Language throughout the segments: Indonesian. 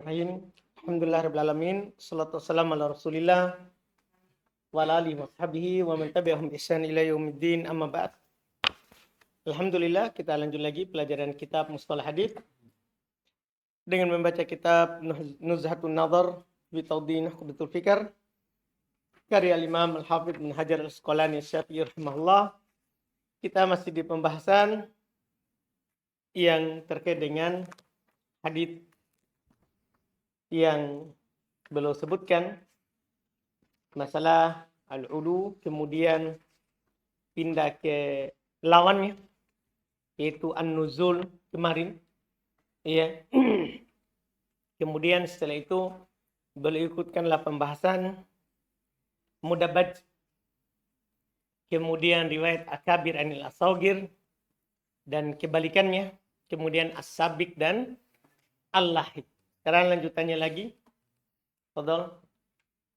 Bismillahirrahmanirrahim. Alhamdulillahirabbil alamin. Shalatu wassalamu ala Rasulillah wa ala alihi washabihi wa man tabi'ahum bi ihsan ila yaumiddin. Amma ba'd. Alhamdulillah, kita lanjut lagi pelajaran kitab Mustalah Hadits dengan membaca kitab Nuzhatun Nadhar fi Tawdih Nukhbatul Fikr karya Imam Al-Hafidz Ibnu Hajar Al-Asqalani Asy-Syafi'i rahimahullah. Kita masih di pembahasan yang terkait dengan hadits yang beliau sebutkan masalah al-ulu, kemudian pindah ke lawannya yaitu an-nuzul kemarin, ya. Kemudian setelah itu beliau ikutkanlah pembahasan mudabaj, kemudian riwayat akabir anil asagir, dan kebalikannya, kemudian as-sabiq dan al-lahik. Sekarang lanjutannya lagi. Fadhal.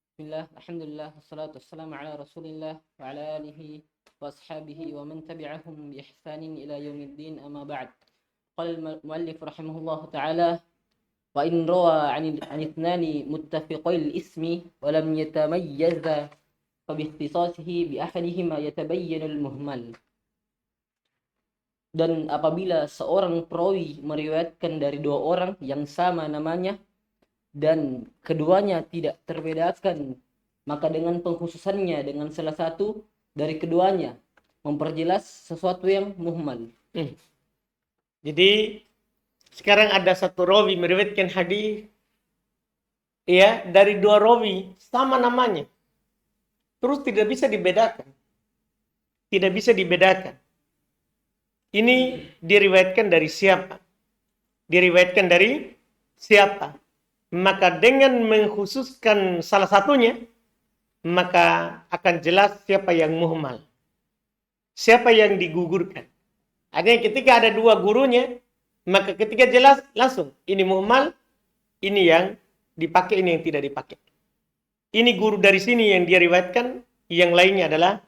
Bismillah, alhamdulillah, wassalatu wassalamu ala rasulillah wa ala alihi wa ashabihi wa man tabi'ahum bi ihsanin ila yaumiddin, amma ba'd. Qala al-muallif rahimahullah ta'ala wa in rawa 'an ithnani muttafiqai al-ismi wa lam yatamayyaza fa bi ikhtisasihi bi ahadihima yatabayyanu al-muhmal. Dan apabila seorang perawi meriwayatkan dari dua orang yang sama namanya dan keduanya tidak terbedakan, maka dengan pengkhususannya dengan salah satu dari keduanya memperjelas sesuatu yang muhmal. Jadi sekarang ada satu rawi meriwayatkan hadis, ya, dari dua rawi sama namanya, terus tidak bisa dibedakan. Tidak bisa dibedakan. Ini diriwayatkan dari siapa? Diriwayatkan dari siapa? Maka dengan mengkhususkan salah satunya, maka akan jelas siapa yang muhmal, siapa yang digugurkan. Artinya ketika ada dua gurunya, maka ketika jelas langsung ini muhmal, ini yang dipakai, ini yang tidak dipakai. Ini guru dari sini yang dia riwayatkan, yang lainnya adalah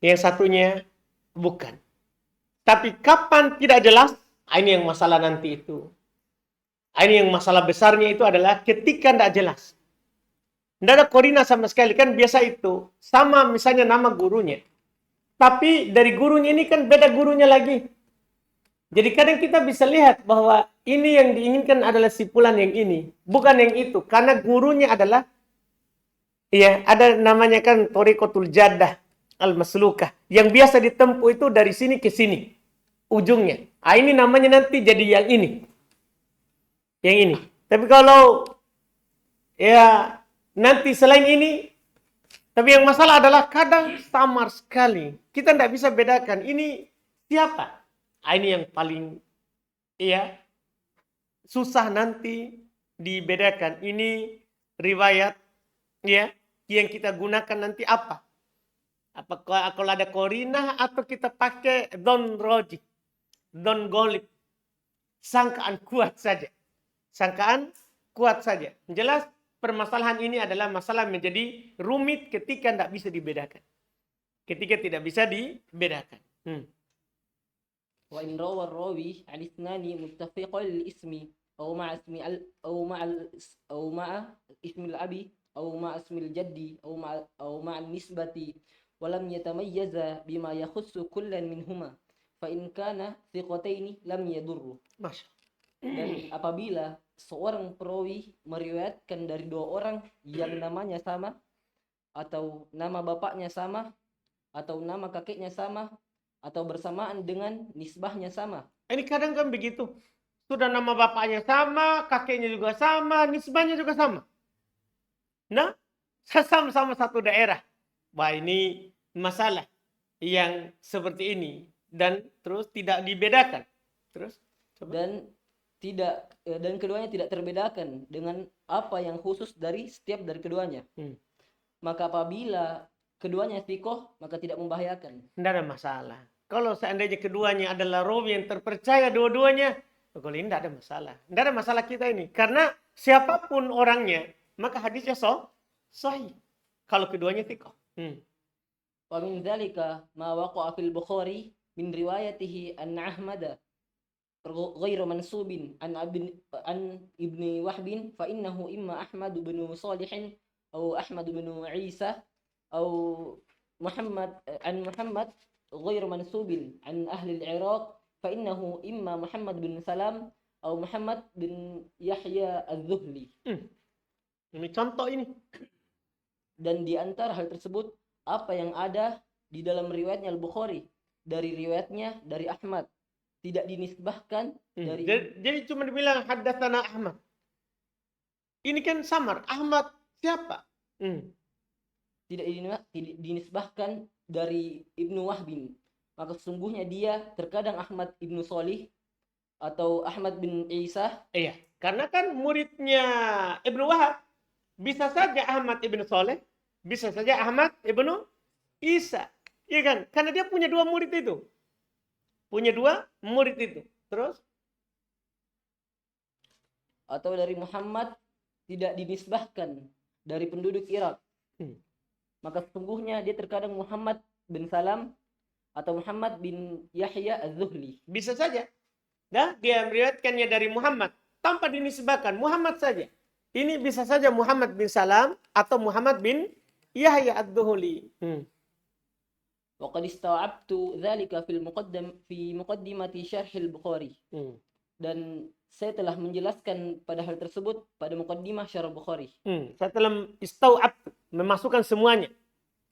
yang satunya bukan. Tapi kapan tidak jelas, ini yang masalah nanti itu. Ini yang masalah besarnya itu adalah ketika tidak jelas. Tidak ada korina sama sekali. Kan biasa itu. Sama misalnya nama gurunya. Tapi dari gurunya ini kan beda gurunya lagi. Jadi kadang kita bisa lihat bahwa ini yang diinginkan adalah sipulan yang ini. Bukan yang itu. Karena gurunya adalah, ya, ada namanya kan Thariqatul Jaddah al-Maslukah. Yang biasa ditempuh itu dari sini ke sini. Ujungnya. Ini namanya nanti jadi yang ini. Yang ini. Tapi kalau ya nanti selain ini, tapi yang masalah adalah kadang samar sekali. Kita tidak bisa bedakan ini siapa. Ini yang paling ya susah nanti dibedakan. Ini riwayat ya yang kita gunakan nanti apa? Apakah kalau ada korinah atau kita pakai don roji, don golib, sangkaan kuat saja. Sangkaan kuat saja. Jelas permasalahan ini adalah masalah menjadi rumit ketika tidak bisa dibedakan. Ketika tidak bisa dibedakan. Wa in rawa rawi 'an ithnani muttafiqai al-ismi aw ma'a ismi aw ma'a ismi al-abi aw ma'a ismi al-jaddi aw ma'a an-nisbati wa lam yatamayyaza bima yakhussu kullan minhuma fa in kana thiqataini lam yadurru. Dan apabila seorang perawi meriwayatkan dari dua orang yang namanya sama, atau nama bapaknya sama, atau nama kakeknya sama, atau bersamaan dengan nisbahnya sama. Ini kadang kan begitu. Sudah nama bapaknya sama, kakeknya juga sama, nisbahnya juga sama. Nah, sama-sama satu daerah. Wah, ini masalah yang seperti ini. Dan terus tidak dibedakan. Terus coba. Dan keduanya tidak terbedakan dengan apa yang khusus dari setiap dari keduanya. Maka apabila keduanya thiqah, maka tidak membahayakan. Tidak ada masalah. Kalau seandainya keduanya adalah rawi yang terpercaya dua-duanya, kalau ini tidak ada masalah. Tidak ada masalah kita ini. Karena siapapun orangnya, maka hadisnya sahih. Kalau keduanya thiqah. Wa min dzalika ma waqa'a fil Bukhari min riwayatihi an Ahmad غير منسوب عن ابن وهب فإنه إما أحمد بن صالح أو أحمد بن عيسى أو محمد عن محمد غير منسوب عن أهل العراق فإنه إما محمد بن سلام أو محمد بن يحيى الذهلي. Ini contoh ini. Dan di antara hal tersebut apa yang ada di dalam riwayatnya Al-Bukhari dari riwayatnya dari Ahmad tidak dinisbahkan dari Jadi cuma dibilang haddatsana Ahmad. Ini kan samar. Ahmad siapa? tidak dinisbahkan dari Ibnu Wahbin. Maka sesungguhnya dia terkadang Ahmad Ibnu Solih atau Ahmad bin Isa. Iya, karena kan muridnya Ibnu Wahab bisa saja Ahmad Ibnu Soleh, bisa saja Ahmad Ibnu Isa. Iya kan? Karena dia punya dua murid itu. Terus? Atau dari Muhammad tidak dinisbahkan dari penduduk Irak. Maka sesungguhnya dia terkadang Muhammad bin Salam atau Muhammad bin Yahya Az-Zuhli. Bisa saja. Dah, dia meriwayatkannya dari Muhammad tanpa dinisbahkan Muhammad saja. Ini bisa saja Muhammad bin Salam atau Muhammad bin Yahya Az-Zuhli. وقد استوعبت ذلك في مقدمة شرح البخاري. Dan saya telah menjelaskan pada hal tersebut pada muqaddimah syarah Bukhari. Saya telah istau'ab, memasukkan semuanya,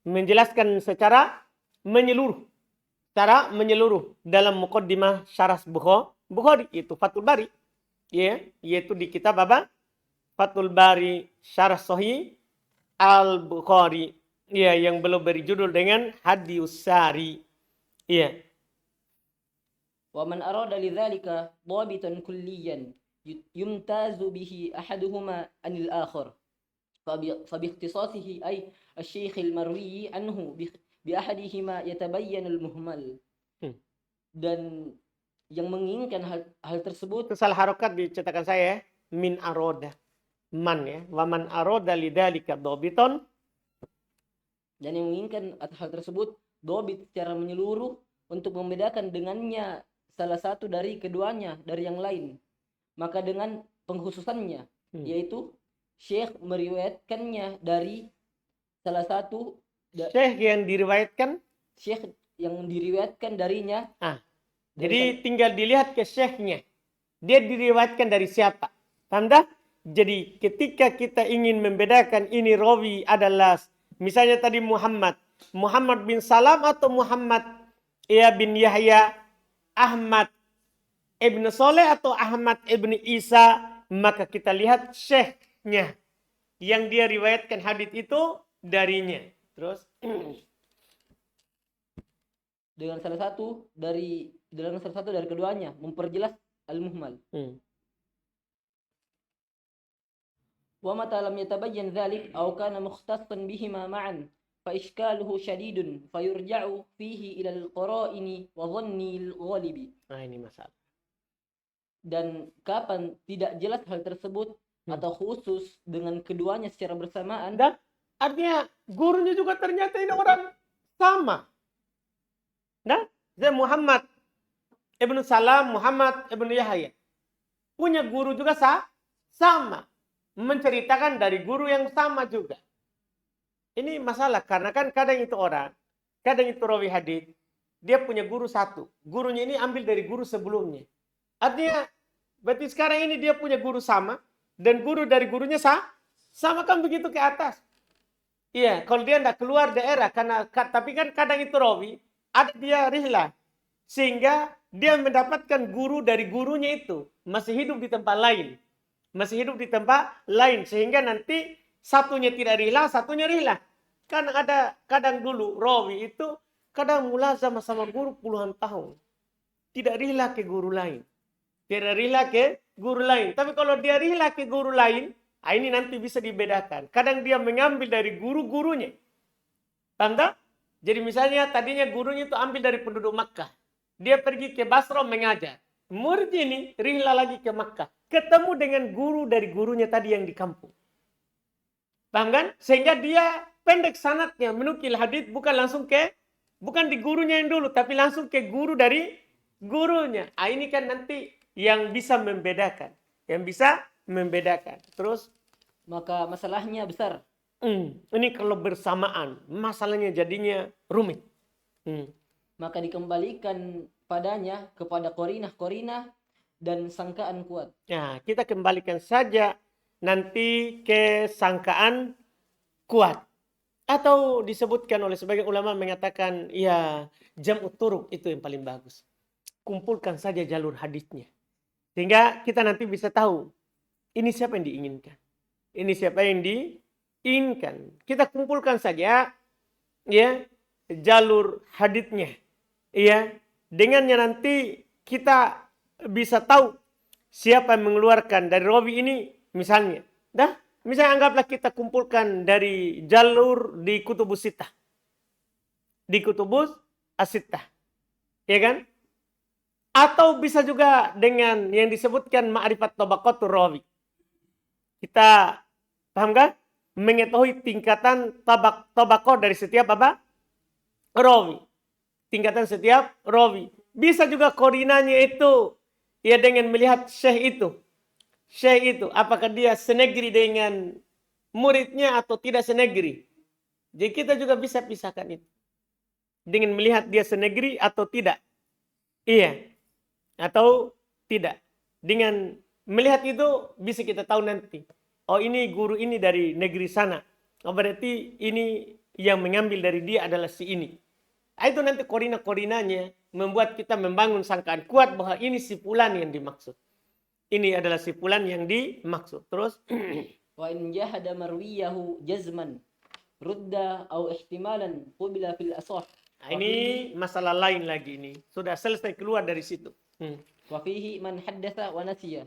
menjelaskan secara menyeluruh dalam muqaddimah syarah Bukhari itu Fathul Bari, ya, yaitu di kitab apa? Fathul Bari Syarah Sahih Al-Bukhari, ya, yang belum beri judul dengan Hadiyus Sari, ya. ومن أراد لذلك ضابطا كليا يمتاز به أحدهما عن الآخر فباختصاصه أي الشيخ المروي عنه بأحدهما يتبين المهمل. Dan yang menginginkan hal tersebut, salah harokat di cetakan saya, min aroda, man, ya, wa man aroda lidzalika dhabiton. Dan yang menginginkan hal tersebut dhabit secara menyeluruh untuk membedakan dengannya salah satu dari keduanya dari yang lain, maka dengan pengkhususannya, yaitu Syekh meriwayatkannya dari salah satu Syekh yang diriwayatkan darinya. Jadi tinggal dilihat ke syekhnya, dia diriwayatkan dari siapa, tanda. Jadi ketika kita ingin membedakan ini rawi adalah misalnya tadi Muhammad bin Salam atau Muhammad bin Yahya, Ahmad Ibn Soleh atau Ahmad Ibn Isa, maka kita lihat syekhnya yang dia riwayatkan hadits itu darinya. Terus dengan salah satu dari keduanya memperjelas al-muhmal. Wa mata lam yatabayyan dzalik aw kana mukhtassan bihima ma'an فإشكاله شديد فيرجع فيه إلى القرائن وظن الغالب. Nah, ini masalah. Dan kapan tidak jelas hal tersebut atau khusus dengan keduanya secara bersamaan. Dan artinya gurunya juga ternyata ini orang sama. Nah, Muhammad Ibnu Salam, Muhammad Ibnu Yahya punya guru juga sama, menceritakan dari guru yang sama juga. Ini masalah karena kan kadang itu rawi hadits, dia punya guru satu. Gurunya ini ambil dari guru sebelumnya. Artinya berarti sekarang ini dia punya guru sama dan guru dari gurunya sama kan begitu ke atas. Iya, kalau dia tidak keluar daerah tapi kan kadang itu rawi ada dia rihlah sehingga dia mendapatkan guru dari gurunya itu masih hidup di tempat lain sehingga nanti satunya tidak rihlah, satunya rihlah. Kan ada kadang dulu rawi itu kadang mulazam sama guru puluhan tahun. Tidak rihlah ke guru lain. Tapi kalau dia rihlah ke guru lain, ini nanti bisa dibedakan. Kadang dia mengambil dari guru-gurunya. Tanda? Jadi misalnya tadinya gurunya itu ambil dari penduduk Makkah. Dia pergi ke Basra mengajar. Murid ini rihlah lagi ke Makkah. Ketemu dengan guru dari gurunya tadi yang di kampung. Paham kan? Sehingga dia pendek sanadnya menukil hadits bukan di gurunya yang dulu tapi langsung ke guru dari gurunya. Ini kan nanti yang bisa membedakan. Yang bisa membedakan. Terus, maka masalahnya besar. ini kalau bersamaan, masalahnya jadinya rumit. Maka dikembalikan padanya kepada korinah-korinah dan sangkaan kuat. Nah, kita kembalikan saja nanti ke sangkaan kuat. Atau disebutkan oleh sebagian ulama mengatakan, ya jam'ut turuq itu yang paling bagus. Kumpulkan saja jalur hadisnya. Sehingga kita nanti bisa tahu, ini siapa yang diinginkan. Ini siapa yang diinginkan. Kita kumpulkan saja ya jalur hadisnya. Ya, dengannya nanti kita bisa tahu siapa yang mengeluarkan dari rawi ini misalnya. Misalnya anggaplah kita kumpulkan dari jalur di Kutubus Sittah. Di Kutubus As-Sittah. Ya kan? Atau bisa juga dengan yang disebutkan ma'rifat tabaqatur rawi. Kita paham kan? Mengetahui tingkatan tabaqah dari setiap apa? Rawi. Tingkatan setiap rawi. Bisa juga koordinatnya itu ya dengan melihat syekh itu. Syekh itu apakah dia senegri dengan muridnya atau tidak senegri. Jadi kita juga bisa pisahkan itu. Dengan melihat dia senegri atau tidak. Iya. Atau tidak. Dengan melihat itu bisa kita tahu nanti. Oh ini guru ini dari negeri sana. Oh berarti ini yang mengambil dari dia adalah si ini. Itu nanti koordinatnya membuat kita membangun sangkaan kuat bahwa ini si fulan yang dimaksud. Ini adalah si fulan yang dimaksud. Terus wa in jahada marwiyahu jazman rudda au ihtimalan qubila fil asah. Nah, ini masalah lain lagi ini. Sudah selesai keluar dari situ. Wa fihi man haddatsa wa nasiya.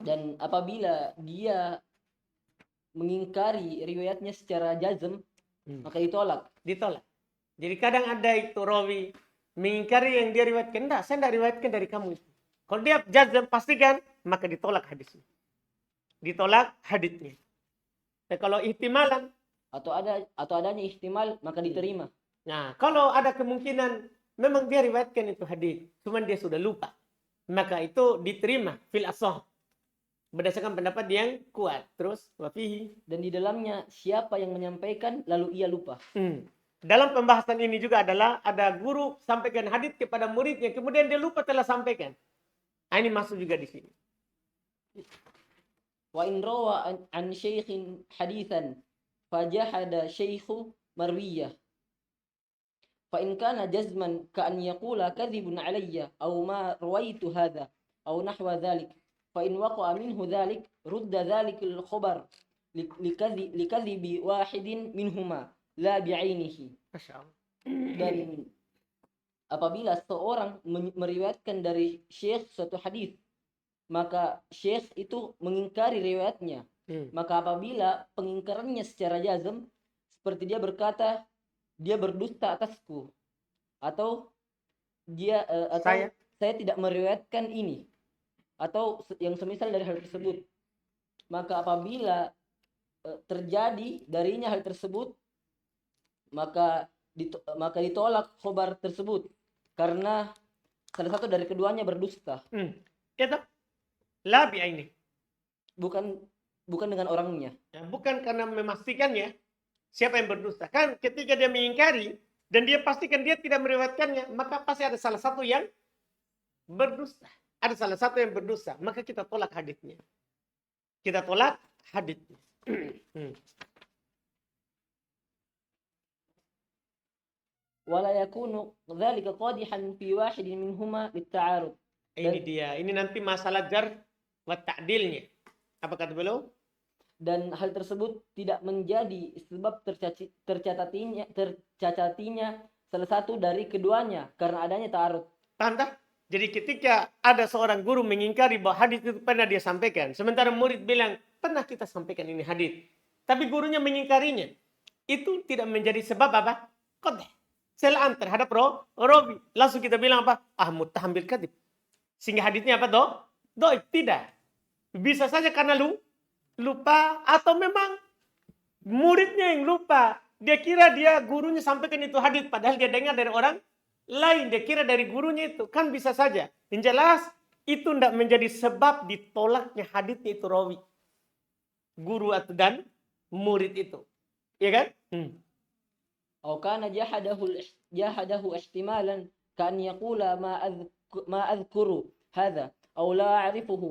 Dan apabila dia mengingkari riwayatnya secara jazm, maka ditolak. Ditolak. Jadi kadang ada itu rawi mengingkari yang dia riwayatkan. Enggak, saya enggak riwayatkan dari kamu itu. Kalau dia jazm pastikan, maka ditolak hadisnya. Ditolak hadisnya. Nah, kalau ihtimalan atau adanya ihtimal maka diterima. Nah, kalau ada kemungkinan memang dia riwayatkan itu hadis, cuman dia sudah lupa, maka itu diterima fil ashah. Berdasarkan pendapat yang kuat. Terus wafihi dan di dalamnya siapa yang menyampaikan lalu ia lupa. Dalam pembahasan ini juga adalah ada guru sampaikan hadis kepada muridnya, kemudian dia lupa telah sampaikan. Ini masuk juga di sini. Wa in rawa an syaikhin haditsan fajahada syaikhu marwiyah. Fa in kana jazman ka an yaqula kadhibun alayya aw ma rawaitu hadha aw nahwa dhalik. Fa in waqa'a minhu dhalik rudda dhalik al-khabar likadhibi wahidin minhuma la bi'ainihi. Masyaallah. Dan apabila seorang meriwayatkan dari syekh suatu hadis, maka syekh itu mengingkari riwayatnya. Maka apabila pengingkarannya secara jazm, seperti dia berkata, dia berdusta atasku, atau saya tidak meriwayatkan ini, atau yang semisal dari hal tersebut, maka apabila terjadi darinya hal tersebut, maka ditolak khobar tersebut karena salah satu dari keduanya berdusta. Itu labi ini. Bukan dengan orangnya. Ya, bukan karena memastikannya siapa yang berdusta. Kan ketika dia mengingkari dan dia pastikan dia tidak meriwayatkannya, maka pasti ada salah satu yang berdusta. Ada salah satu yang berdusta, maka kita tolak hadisnya. Kita tolak hadisnya. Wala yakunu dzalika qadihan fi wahidin minhuma litta'arud. Ini dia. Ini nanti masalah jar wa ta'dilnya. Apa kata beliau? Dan hal tersebut tidak menjadi sebab tercacatinya salah satu dari keduanya karena adanya ta'arud. Paham tak? Jadi ketika ada seorang guru mengingkari bahwa hadis itu pernah dia sampaikan, sementara murid bilang, pernah kita sampaikan ini hadis, tapi gurunya mengingkarinya, itu tidak menjadi sebab apa? Qadah. Celaan terhadap rawi. Langsung kita bilang apa? Muttaham bil kadzib. Sehingga hadisnya apa toh? Dhaif. Tidak. Bisa saja karena lupa atau memang muridnya yang lupa. Dia kira dia gurunya sampaikan itu hadis padahal dia dengar dari orang lain, dia kira dari gurunya itu. Kan bisa saja. Yang jelas, itu tidak menjadi sebab ditolaknya haditsnya itu rawi. Guru atau dan murid itu. Iya kan? أو كان جحده احتمالا كأن يقول ما أذكر هذا أو لا أعرفه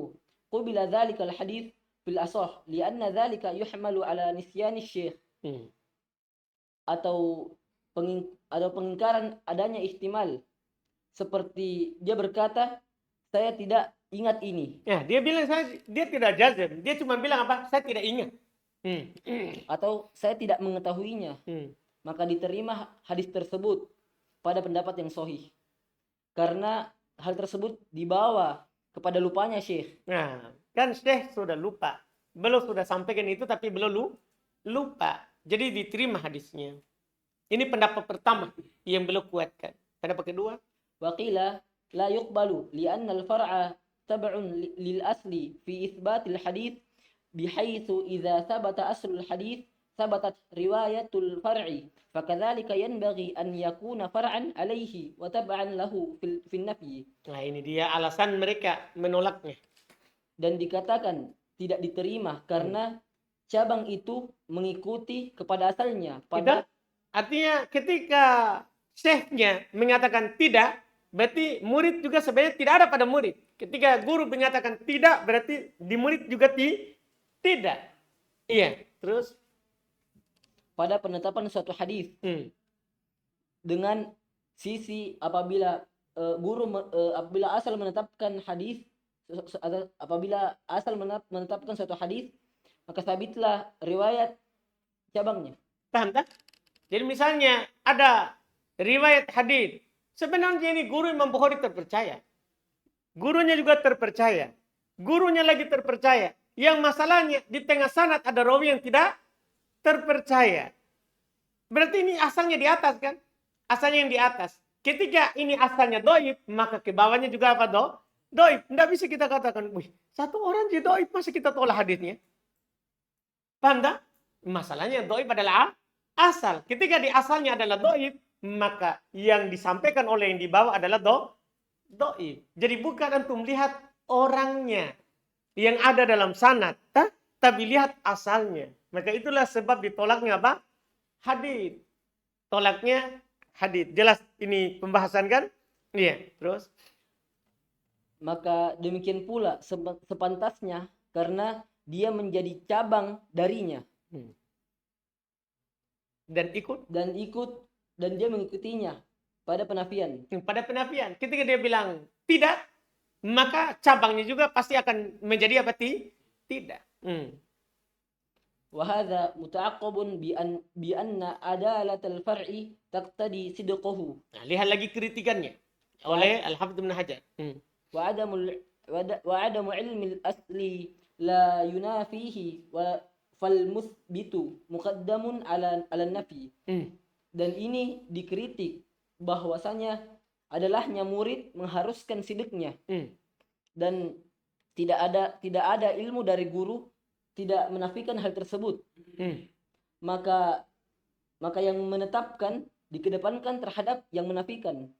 قبل ذلك الحديث في الأصح لأن ذلك يحمل على نسيان الشيخ atau pengingkaran adanya ihtimal, seperti dia berkata saya tidak ingat ini, Ya, dia bilang dia tidak jazm, dia cuma bilang apa? Saya tidak ingat. atau saya tidak mengetahuinya. Maka diterima hadis tersebut pada pendapat yang sahih, karena hal tersebut dibawa kepada lupanya Syekh. Nah, kan Syekh sudah lupa. Beliau sudah sampaikan itu tapi beliau lupa. Jadi diterima hadisnya. Ini pendapat pertama yang beliau kuatkan. Pendapat kedua, Waqila la yuqbalu li'anna al-far'a tab'un lil asli fi itsbatil hadits bihaitsu idza thabata aslul hadits thabatat riwayatul far'i fakadzalika yanbaghi an yakuna far'an alaihi wa tab'an lahu fil nafyi. nah ini dia alasan mereka menolaknya. Dan dikatakan tidak diterima karena cabang itu mengikuti kepada asalnya. Tidak? Artinya ketika syekhnya mengatakan tidak, berarti murid juga sebenarnya tidak ada pada murid. Ketika guru menyatakan tidak, berarti di murid juga tidak. Iya, terus? Pada penetapan suatu hadis dengan sisi apabila apabila asal menetapkan hadis, apabila asal menetapkan suatu hadis, maka sabitlah riwayat cabangnya. Paham tak? Jadi misalnya ada riwayat hadis, sebenarnya ini guru Imam Bukhari terpercaya. Gurunya juga terpercaya. Gurunya lagi terpercaya. Yang masalahnya di tengah sanad ada rawi yang tidak terpercaya. Berarti ini asalnya di atas kan? Asalnya yang di atas. Ketika ini asalnya doib, maka ke bawahnya juga apa doib. Tidak bisa kita katakan, wih, satu orang jadi doib, masih kita tolak hadisnya. Paham tak? Masalahnya doib adalah asal. Ketika di asalnya adalah doib, maka yang disampaikan oleh yang dibawa adalah doib. Jadi bukan antum lihat orangnya yang ada dalam sanad, tapi lihat asalnya. Maka itulah sebab ditolaknya apa? Hadis. Tolaknya hadis. Jelas ini pembahasan kan? Iya. Terus? Maka demikian pula sepantasnya karena dia menjadi cabang darinya. Dan dia mengikutinya pada penafian. Pada penafian. Ketika dia bilang tidak, maka cabangnya juga pasti akan menjadi apa? Tidak. Wa hadza muta'aqqabun bi anna adalatal far'i taqtadi sidqahu. Nah, lihat lagi kritikannya oleh Al-Hafidz Ibnu Hajar. Wa adamu ilmi al-asli la yunafihi wa fal musbitu muqaddamun ala nafi. Dan ini dikritik bahwasanya adalahnya murid mengharuskan sidiknya. Dan tidak ada ilmu dari guru tidak menafikan hal tersebut. Maka yang menetapkan dikedepankan terhadap yang menafikan.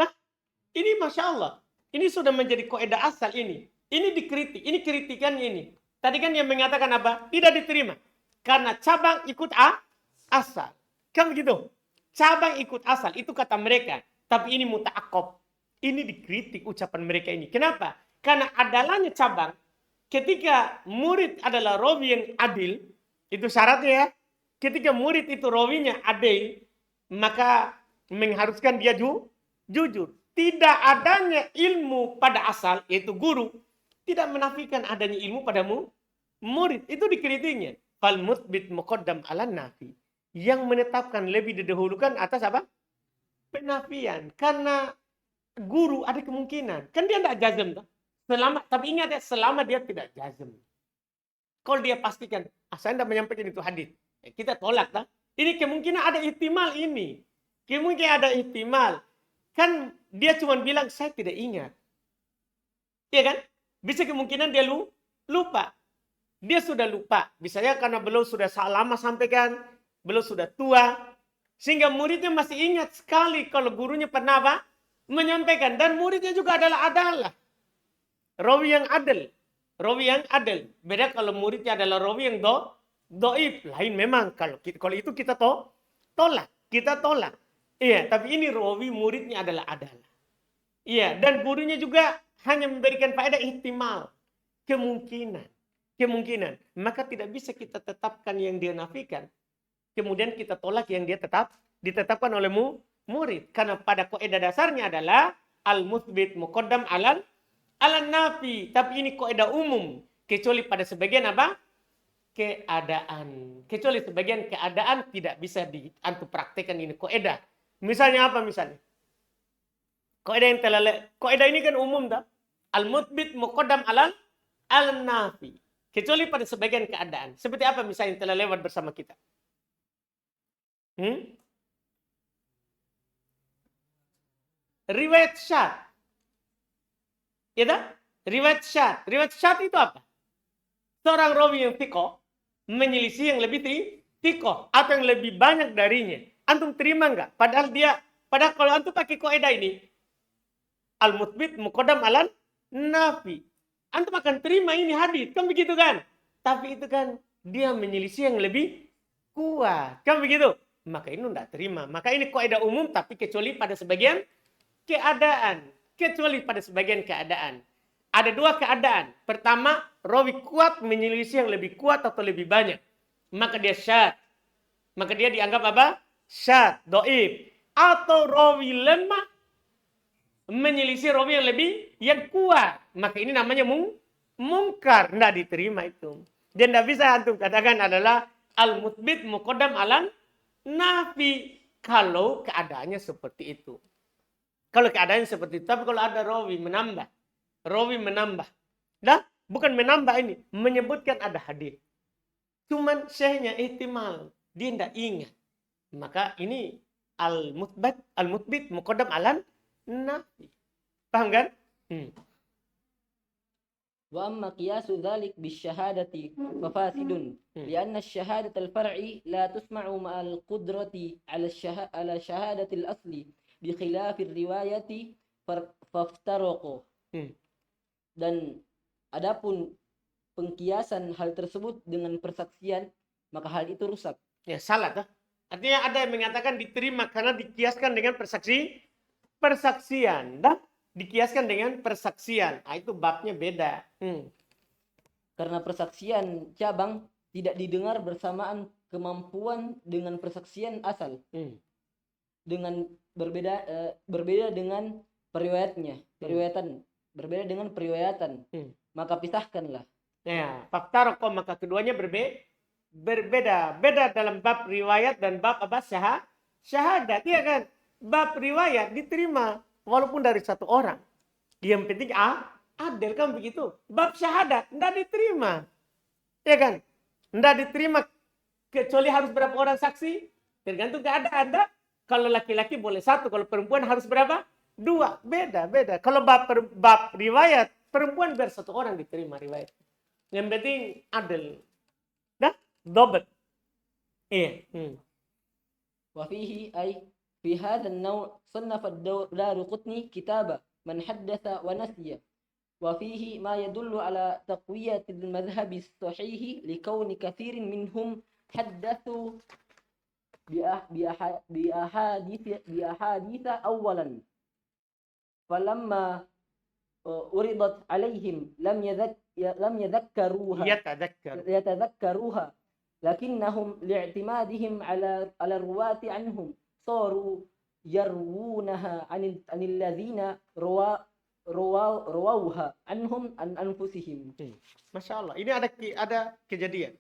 Nah, ini Masya Allah. Ini sudah menjadi kaidah asal ini. Ini dikritik. Ini kritikannya ini. Tadi kan yang mengatakan apa? Tidak diterima. Karena cabang ikut asal. Kan begitu? Cabang ikut asal. Itu kata mereka. Tapi ini muta'aqqab. Ini dikritik ucapan mereka ini. Kenapa? Karena adalahnya cabang. Ketika murid adalah rawi yang adil. Itu syaratnya ya. Ketika murid itu rawinya adil. Maka mengharuskan dia jujur. Tidak adanya ilmu pada asal. Yaitu guru. Tidak menafikan adanya ilmu padamu murid. Itu dikritiknya. Fal muthbit muqaddam ala nafi. Yang menetapkan lebih didahulukan atas apa? Penafian. Karena guru ada kemungkinan. Kan dia tidak jazm. Tapi ingat ya, selama dia tidak jazm. Kalau dia pastikan, saya tidak menyampaikan itu hadis. Kita tolak. Ini kemungkinan ada ihtimal ini. Kemungkinan ada ihtimal. Kan dia cuma bilang, saya tidak ingat. Iya kan? Bisa kemungkinan dia lupa. Dia sudah lupa. Misalnya karena beliau sudah lama sampaikan. Beliau sudah tua. Sehingga muridnya masih ingat sekali kalau gurunya pernah apa? Menyampaikan. Dan muridnya juga adalah rawi yang adil. Rawi yang adil. Beda kalau muridnya adalah rawi yang doib. Lain memang. Kalau itu kita tolak. Kita tolak. Iya, tapi ini rawi muridnya adalah adil. Iya, dan gurunya juga hanya memberikan faedah ihtimal. Kemungkinan. Maka tidak bisa kita tetapkan yang dia nafikan. Kemudian kita tolak yang dia ditetapkan oleh murid. Karena pada kaidah dasarnya adalah al-mutsbit muqaddam alal nafi. Tapi ini kaidah umum. Kecuali pada sebagian apa? Keadaan. Kecuali sebagian keadaan tidak bisa diantum praktekkan ini kaidah. Misalnya apa misalnya? Kaidah ini kan umum tak? Al-mutsbit muqaddam alal nafi. Kecuali pada sebagian keadaan. Seperti apa misalnya yang telah lewat bersama kita? Riwayat syad. Ya tak? Riwayat syad itu apa? Seorang rawi yang thiqah menyelisih yang lebih thiqah atau yang lebih banyak darinya. Antum terima enggak? Padahal kalau antum pakai kaidah ini al-mutsbit muqaddam alal nafi. Antum akan terima ini hadis, kan begitu kan? Tapi itu kan dia menyelisih yang lebih kuat. Kan begitu? Maka ini tidak terima. Maka ini kaidah umum tapi kecuali pada sebagian keadaan. Ada dua keadaan. Pertama, rawi kuat menyelisih yang lebih kuat atau lebih banyak. Maka dia syad. Maka dia dianggap apa? Syad, doib. Atau rawi lemah menyelisih rawi yang kuat. Maka ini namanya mungkar. Tidak diterima itu. Dan tidak bisa antum katakan adalah al-mutsbit muqaddam alal nafi kalau keadaannya seperti itu. Tapi kalau ada rawi menambah. Dah, bukan menambah ini, menyebutkan ada hadis. Cuman syekhnya ihtimal, dia tidak ingat. Maka ini al-mutsbit muqaddam alal nafi. Paham kan? وأما قياس ذلك بالشهادة ففاسد لأن الشهادة الفرع لا تسمع مع القدرة على شهادة الأصل بخلاف الرواية فافترقوا. Dan adapun pengkiasan hal tersebut dengan persaksian maka hal itu rusak. Ya salah tuh. Artinya ada yang mengatakan diterima karena dikiaskan dengan persaksian. Dah? Dikiaskan dengan persaksian. Itu babnya beda. Karena persaksian cabang tidak didengar bersamaan kemampuan dengan persaksian asal. Dengan berbeda dengan periwayatan. Berbeda dengan periwayatan. Maka pisahkanlah. Ya, faktaroko maka keduanya berbeda. Beda dalam bab riwayat dan bab apa? Syahadat. Iya kan? Bab riwayat diterima walaupun dari satu orang. Yang penting adil kan begitu. Bab syahadat tidak diterima. Ya kan? Tidak diterima kecuali harus berapa orang saksi? Tergantung keadaan. Kalau laki-laki boleh satu, kalau perempuan harus berapa? Dua. Beda. Kalau bab riwayat, perempuan biar satu orang diterima riwayat. Yang penting adil. Dah? Dobat. Iya. وفيه أي في هذا النوع صنف الدارقطني كتابا من حدث ونسي وفيه ما يدل على تقوية المذهب الصحيح لكون كثير منهم حدثوا بأحاديث أولا فلما أُرِضَتْ عليهم لم يتذكروها لكنهم لاعتمادهم على الرواة عنهم صاروا يروونها عن الذين رووها عنهم عن أنفسهم. Masya Allah. Ini ada kejadian.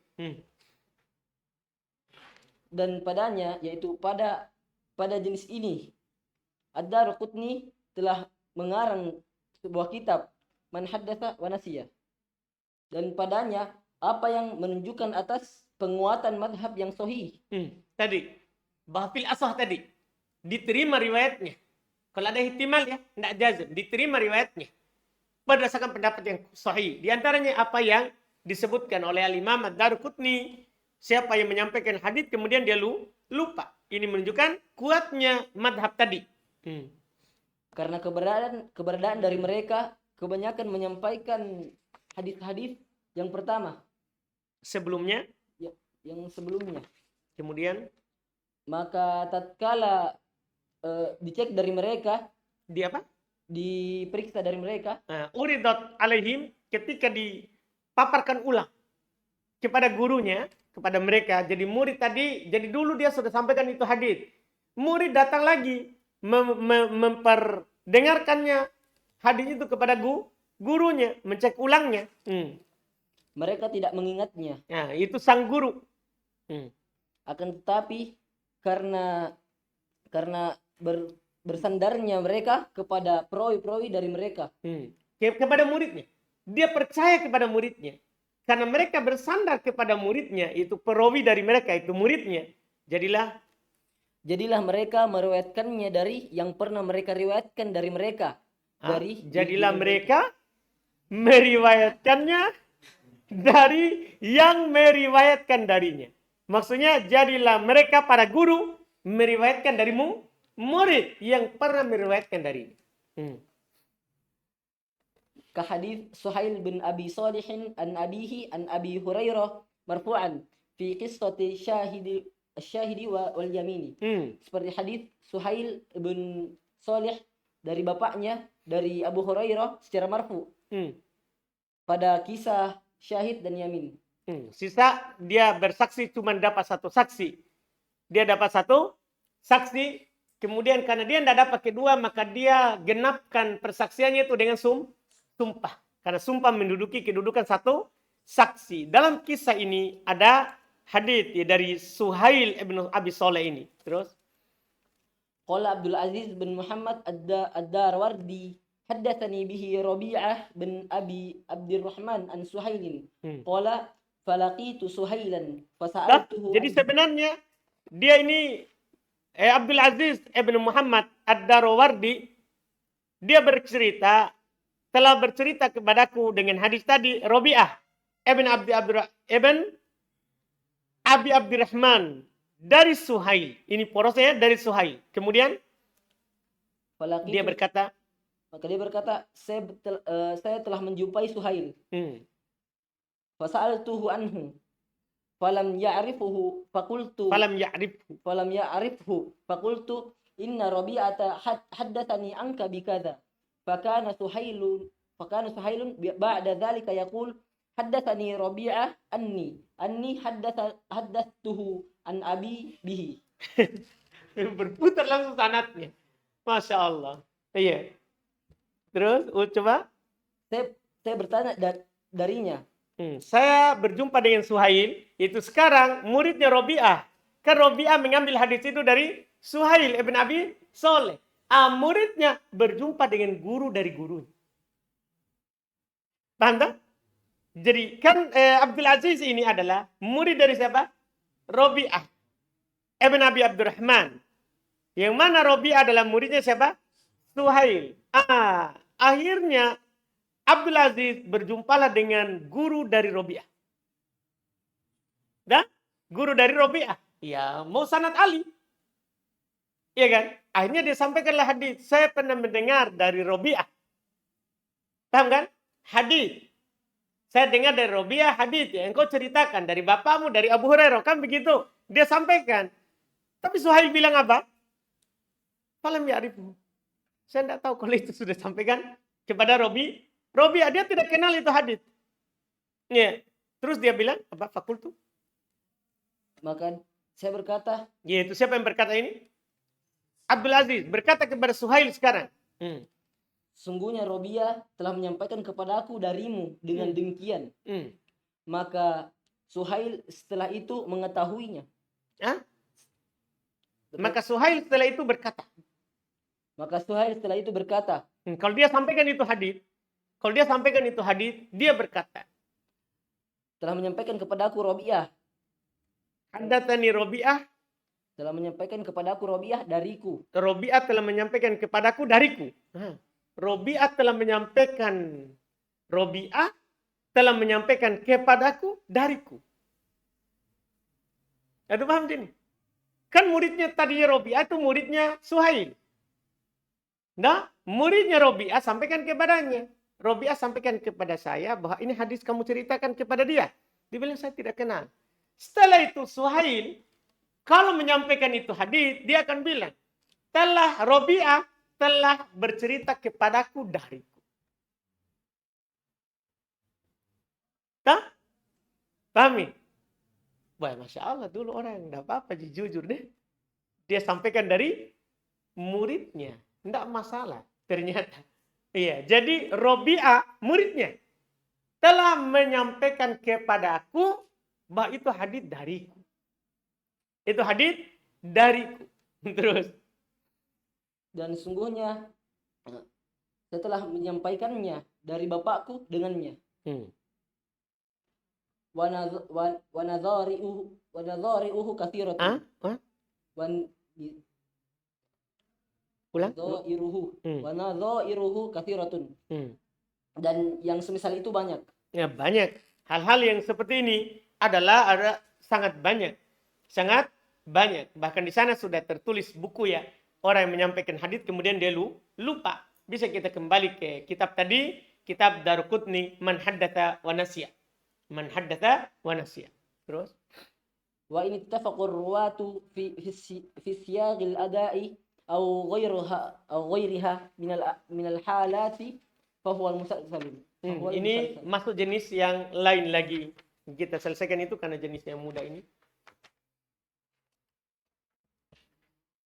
Dan padanya, yaitu pada jenis ini, Ad-Darqutni telah mengarang sebuah kitab Man Haddatsa wa Nasiya. Dan padanya apa yang menunjukkan atas penguatan madhab yang sahih. Tadi bahfil asah tadi diterima riwayatnya. Kalau ada ihtimal ya, tidak jazm, diterima riwayatnya berdasarkan pendapat yang sahih. Di antaranya apa yang disebutkan oleh Al-Imam Ad-Darqutni, siapa yang menyampaikan hadis kemudian dia lupa. Ini menunjukkan kuatnya madhab tadi. Karena keberadaan dari mereka kebanyakan menyampaikan hadis-hadis yang pertama, Sebelumnya, yang sebelumnya. kemudian Maka tatkala dicek dari mereka, di apa? diperiksa dari mereka, Uridat alaihim, ketika dipaparkan ulang kepada gurunya, kepada mereka. Jadi murid tadi, jadi dulu dia sudah sampaikan itu hadis. Murid datang lagi memperdengarkannya hadis itu kepada gurunya, mencek ulangnya. mereka tidak mengingatnya. Nah, itu sang guru. Akan tetapi karena bersandarnya mereka kepada perawi-perawi dari mereka, Kepada muridnya. Dia percaya kepada muridnya. Karena mereka bersandar kepada muridnya, itu perawi dari mereka, itu muridnya. Jadilah mereka meriwayatkannya dari yang pernah mereka riwayatkan dari mereka. Jadilah mereka meriwayatkannya dari yang meriwayatkan darinya. Maksudnya jadilah mereka para guru meriwayatkan dari murid yang pernah meriwayatkan darinya. Kahadits Suhail bin Abi Salih an abihi an Abi Hurairah marfu'an fi qissati syahidi wal yamini. Seperti hadis Suhail bin Salih dari bapaknya dari Abu Hurairah secara marfu pada kisah syahid dan yamin. Sisa dia bersaksi cuma dapat satu saksi. Dia dapat satu saksi, kemudian karena dia tidak dapat kedua, maka dia genapkan persaksiannya itu dengan sumpah. Karena sumpah menduduki kedudukan satu saksi. Dalam kisah ini ada hadits dari Suhail ibn Abi Salih ini. Terus Qala Abdul Aziz bin Muhammad ad-Darwardi haddatsani bihi Rabi'ah bin Abi Abdurrahman an Suhailin. Qala falaqitu Suhailan fasa'altuhu. Jadi sebenarnya dia ini Abdul Aziz ibn Muhammad ad-Darwardi, dia telah bercerita kepadaku dengan hadis tadi. Rabi'ah ibn Abi Abdurrahman dari Suhail. Ini porosnya dari Suhail. Kemudian dia berkata, saya telah menjumpai Suhail. Fasa'altuhu anhu falam ya'rifhu faqultu inna Rabi'ata haddatsani anka bikadza fakana Suhailun ba'da dzalika yaqul haddatsani Rabi'ah anni haddatstuhu an abi bihi. Berputar langsung sanadnya. Masya Allah. Iya. Terus coba. Saya bertanya darinya. Saya berjumpa dengan Suhail. Itu sekarang muridnya Rabi'ah. Kan Rabi'ah mengambil hadis itu dari Suhail ibn Abi Salih. Muridnya berjumpa dengan guru dari guru. Paham tak? Jadi kan Abdul Aziz ini adalah murid dari siapa? Rabi'ah ibn Abi Abdurrahman. Yang mana Rabi'ah adalah muridnya siapa? Suhail. Akhirnya Abdul Aziz berjumpalah dengan guru dari Rabi'ah. Dah? Guru dari Rabi'ah. Ya, mau sanad Ali. Iya kan? Akhirnya dia sampaikanlah hadis. Saya pernah mendengar dari Rabi'ah. Paham kan? Hadis. Saya dengar dari Rabi'ah hadis ya. Engkau ceritakan dari bapakmu, dari Abu Hurairah. Kan begitu. Dia sampaikan. Tapi Suhail bilang apa? Falam ya'rifu. Saya tidak tahu kalau itu sudah sampaikan kepada Rabi'ah. Dia tidak kenal itu hadis. Ya. Terus dia bilang, apa? Fakultu. Maka saya berkata. Ya, itu siapa yang berkata ini? Abdul Aziz berkata kepada Suhail sekarang. Sungguhnya Rabi'ah telah menyampaikan kepadaku darimu dengan demikian. Maka Suhail setelah itu mengetahuinya. Maka Suhail setelah itu berkata. Kalau dia sampaikan itu hadis, dia berkata. Telah menyampaikan kepadaku Rabi'ah. Haddatsani Rabi'ah. Telah menyampaikan kepadaku Rabi'ah dariku. Rabi'ah telah menyampaikan kepadaku dariku. Rabi'ah telah menyampaikan kepadaku dariku. Itu paham ini? Kan muridnya tadi Robi'ah itu muridnya Suhail. Nah, muridnya Robi'ah sampaikan kepadanya. Robi'ah sampaikan kepada saya bahwa ini hadis kamu ceritakan kepada dia. Dia bilang saya tidak kenal. Setelah itu Suhail kalau menyampaikan itu hadis, dia akan bilang, Robi'ah telah bercerita kepadaku dariku. Pahami? Wah, Masya Allah dulu orang enggak apa-apa, jujur deh. Dia sampaikan dari muridnya. Enggak masalah, ternyata. Iya, jadi Robi'ah, muridnya, telah menyampaikan kepadaku bahwa itu hadis dariku. Itu hadis dariku. Terus. Dan sungguhnya setelah menyampaikannya dari bapakku dengannya. Wa nadhari'uhu katsiratun. Ulang? Wa nadhairuhu katsiratun. Dan yang semisal itu banyak. Ya, banyak. Hal-hal yang seperti ini ada sangat banyak. Sangat banyak. Bahkan di sana sudah tertulis buku ya. Orang yang menyampaikan hadis kemudian dia lupa. Bisa kita kembali ke kitab tadi, kitab Daruqutni, Man Haddatsa wa Nasiya. Man haddatsa wa nasiya. Terus wa in ittafaqur ruwatu fi siyaqil ada'i aw ghayriha min al halati fa huwa al musalsal. Ini masuk jenis yang lain lagi. Kita selesaikan itu karena jenis yang mudah ini.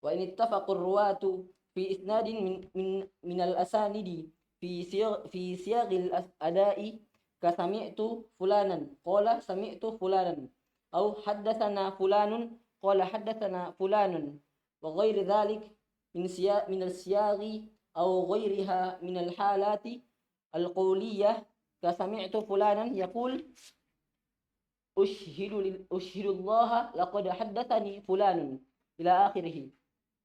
Wa in ittafaqur ruwatu fi isnadin min al asanidi fi siyaqil ada'i kasami'tu fulanan qala sami'tu fulanan aw haddatsana fulanun qala haddatsana fulanun wa ghairi dhalik min al-siyaghi aw ghairiha min al-halati al-qawliyah kasami'tu fulanan yaqul ushhidu Allah laqad haddatsani fulanun ila akhirih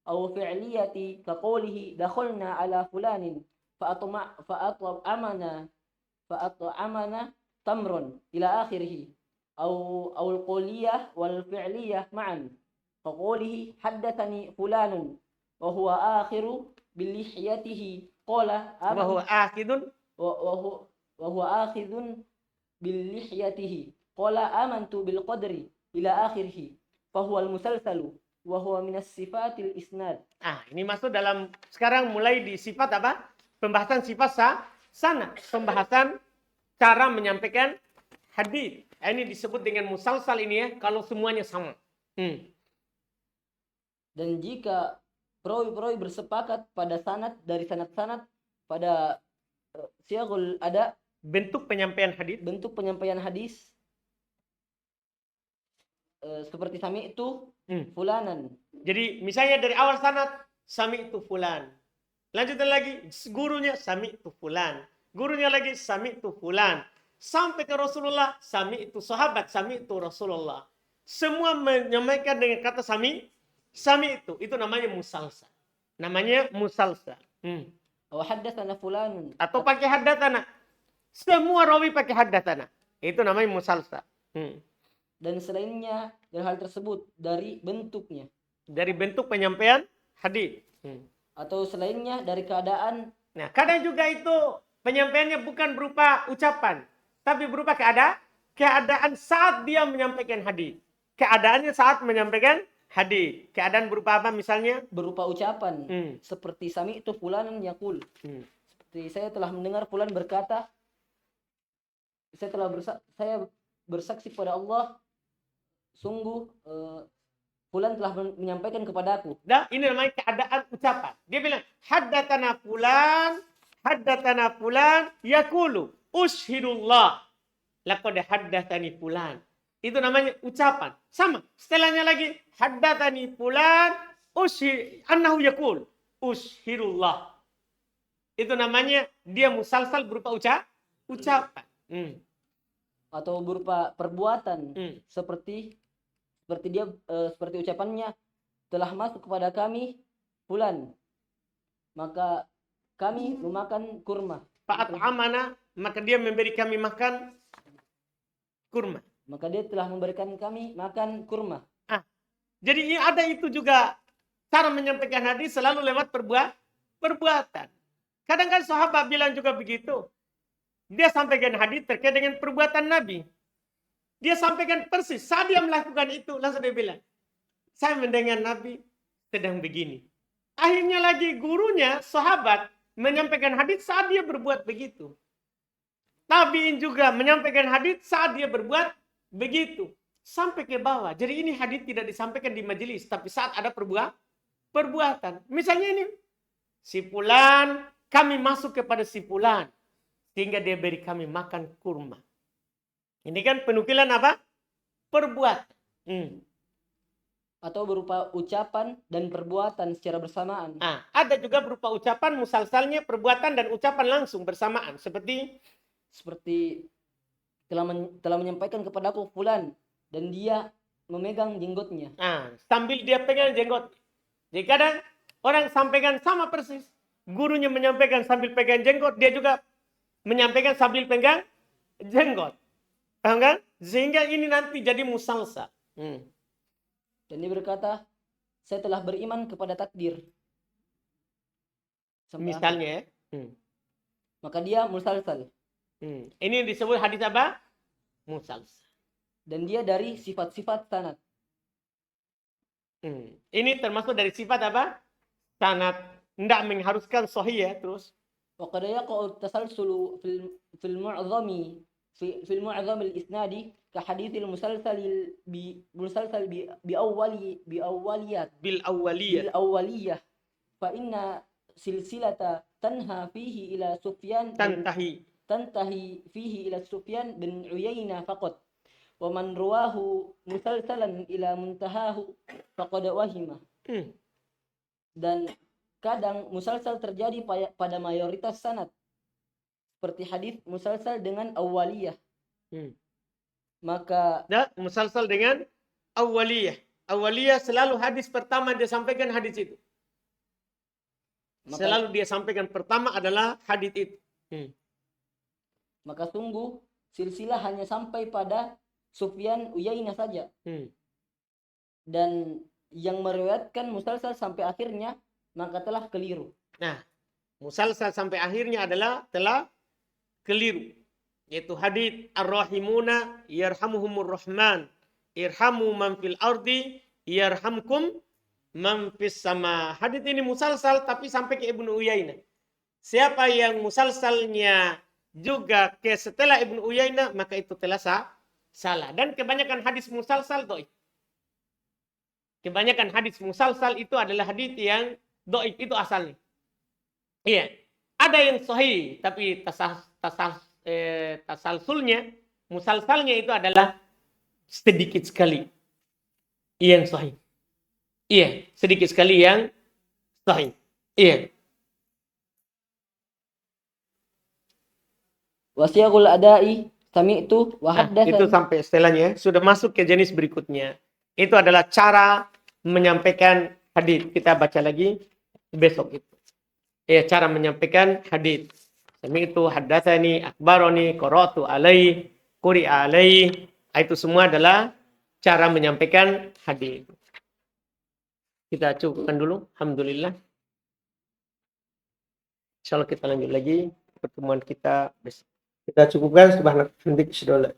aw fi'liyati ka qawlihi dakhalna ala fulanin فأطعمنا تمر إلى آخره أو القولية والفعلية معا كقوله حدثني فلان وهو آخر بلحيته قال وهو آخذ بلحيته قال آمنت بالقدر إلى آخره فهو المسلسل وهو من الصفات الإسناد. Ini masuk dalam sekarang mulai di sifat apa? Pembahasan sifat sana, pembahasan cara menyampaikan hadis. Ini disebut dengan musalsal ini ya, kalau semuanya sama. Dan jika perawi-perawi bersepakat pada sanad dari sanad-sanad pada siyagul ada bentuk penyampaian hadis seperti sami itu fulanan. Jadi misalnya dari awal sanad sami itu fulan. Lanjutan lagi, gurunya sami itu fulan. Gurunya lagi sami itu fulan. Sampai ke Rasulullah, sami itu sahabat, sami itu Rasulullah. Semua menyampaikan dengan kata sami itu. Itu namanya musalsal. Haddatsana fulanun. Atau pakai haddatsana. Semua rawi pakai haddatsana. Itu namanya musalsal. Dan selainnya dari hal tersebut dari bentuknya. Dari bentuk penyampaian hadis. Atau selainnya dari keadaan. Nah, kadang juga itu penyampaiannya bukan berupa ucapan, tapi berupa keadaan saat dia menyampaikan hadis. Keadaannya saat menyampaikan hadis. Keadaan berupa apa misalnya? Berupa ucapan. Seperti sami itu fulanan yaqul. Seperti saya telah mendengar fulan berkata, saya bersaksi pada Allah, sungguh fulan telah menyampaikan kepadaku. Nah, ini namanya keadaan ucapan. Dia bilang, haddatsana fulan yaqulu ushhidullah laqad haddatsani fulan. Itu namanya ucapan. Sama. Setelahnya lagi, haddatsani fulan annahu yaqul ushhidullah. Itu namanya dia musalsal berupa ucapan. Atau berupa perbuatan. Seperti ucapannya, telah masuk kepada kami fulan, maka kami memakan kurma. Fa'at'amana, maka dia memberi kami makan kurma. Maka dia telah memberikan kami makan kurma. Jadi ada itu juga cara menyampaikan hadis selalu lewat perbuatan. Kadang kan sahabat bilang juga begitu. Dia sampaikan hadis terkait dengan perbuatan Nabi. Dia sampaikan persis. Saat dia melakukan itu, langsung dia bilang, saya mendengar Nabi sedang begini. Akhirnya lagi gurunya, sahabat, menyampaikan hadis saat dia berbuat begitu. Tabiin juga menyampaikan hadis saat dia berbuat begitu. Sampai ke bawah. Jadi ini hadis tidak disampaikan di majelis, tapi saat ada perbuatan. Misalnya ini, si fulan, kami masuk kepada si fulan, sehingga dia beri kami makan kurma. Ini kan penukilan apa? Perbuatan. Atau berupa ucapan dan perbuatan secara bersamaan. Ada juga berupa ucapan, musalsalnya perbuatan dan ucapan langsung bersamaan. Seperti telah menyampaikan kepadaku fulan, dan dia memegang jenggotnya. Sambil dia pegang jenggot. Jadi kadang orang sampaikan sama persis. Gurunya menyampaikan sambil pegang jenggot, dia juga menyampaikan sambil pegang jenggot. Paham kan? Sehingga ini nanti jadi musalsal. Dan dia berkata, saya telah beriman kepada takdir. Misalnya, maka dia musalsal. Ini disebut hadis apa? Musalsal. Dan dia dari sifat-sifat sanad. Ini termasuk dari sifat apa? Sanad. Tidak mengharuskan sahih ya, terus. Wa qad yaqa'u tasalsulu fil mu'zami fil mu'zam al-isnadi ka hadits al-musalsal bi awwaliyat Bil awwaliyah. Fa inna silsilata tanha fihi ila Sufyan tantahi fihi ila Sufyan bin Uyainah faqat. Wa man ruwahu musalsalan ila muntahahu faqad wahima. Dan kadang musalsal terjadi pada mayoritas sanad. Seperti hadis musalsal dengan awaliyah. Maka musalsal dengan awaliyah. Awaliyah selalu hadis pertama dia sampaikan hadis itu. Selalu dia sampaikan pertama adalah hadis itu. Maka sungguh silsilah hanya sampai pada Sufyan Uyainah saja. Dan yang meriwayatkan musalsal sampai akhirnya maka telah keliru. Musalsal sampai akhirnya adalah telah keliru. Yaitu hadits ar-rahimuna yarhamuhumur rahman. Irhamu man fil ardi yarhamkum man fis sama. Hadits ini musalsal tapi sampai ke Ibnu Uyainah. Siapa yang musalsalnya juga ke setelah Ibnu Uyainah maka itu telah salah. Dan kebanyakan hadis musalsal dhaif. Kebanyakan hadis musalsal itu adalah hadis yang dhaif, itu asalnya. Iya. Ada yang sahih tapi tasalsulnya, musalsalnya itu adalah sedikit sekali yang sahih. Iya, sedikit sekali yang sahih. Iya. Wasiyaqul adai sami'tu wa haddatsani. Itu sampai setelahnya sudah masuk ke jenis berikutnya. Itu adalah cara menyampaikan hadis. Kita baca lagi besok itu. Cara menyampaikan hadis. Sami'tu, haddatsani, akhbarani, qara'tu alaihi, quri'a alaihi. Itu semua adalah cara menyampaikan hadis. Kita cukupkan dulu. Alhamdulillah. Insyaallah kita lanjut lagi pertemuan kita besok. Kita cukupkan. Subhanallah.